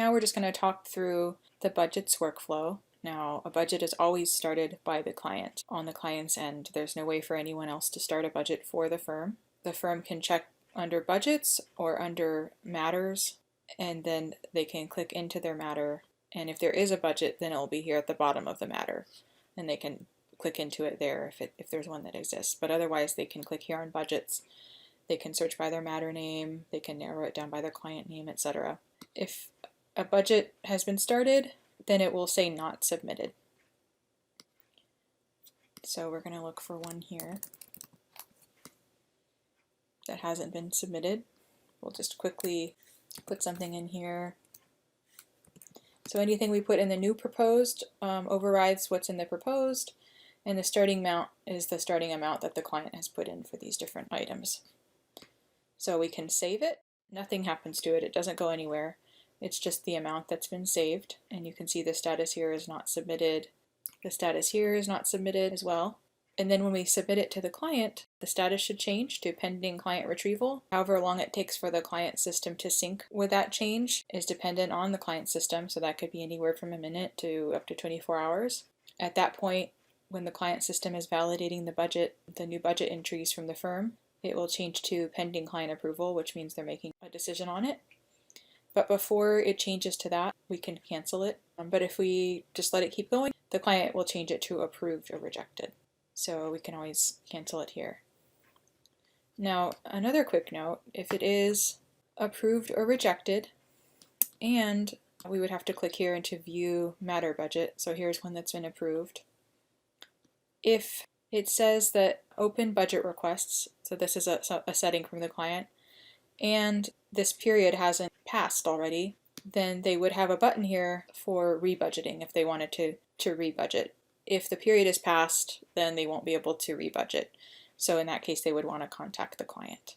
Now we're just going to talk through the budgets workflow. Now, a budget is always started by the client. On the client's end, there's no way for anyone else to start a budget for the firm. The firm can check under budgets or under matters, and then they can click into their matter. And if there is a budget, then it'll be here at the bottom of the matter, and they can click into it there if there's one that exists. But otherwise, they can click here on budgets. They can search by their matter name, they can narrow it down by their client name, etc. If a budget has been started, then it will say not submitted. So we're going to look for one here that hasn't been submitted. We'll just quickly put something in here. So anything we put in the new proposed overrides what's in the proposed, and the starting amount is the starting amount that the client has put in for these different items. So we can save it. Nothing happens to it. It doesn't go anywhere. It's just the amount that's been saved. And you can see the status here is not submitted. The status here is not submitted as well. And then when we submit it to the client, the status should change to pending client retrieval. However long it takes for the client system to sync with that change is dependent on the client system. So that could be anywhere from a minute to up to 24 hours. At that point, when the client system is validating the budget, the new budget entries from the firm, it will change to pending client approval, which means they're making a decision on it. But before it changes to that, we can cancel it. But if we just let it keep going, the client will change it to approved or rejected. So we can always cancel it here. Now, another quick note, if it is approved or rejected, and we would have to click here into view matter budget. So here's one that's been approved. If it says that open budget requests, so this is a setting from the client, and this period hasn't passed already, then they would have a button here for rebudgeting if they wanted to rebudget. If the period is passed, then they won't be able to rebudget. So in that case, they would want to contact the client.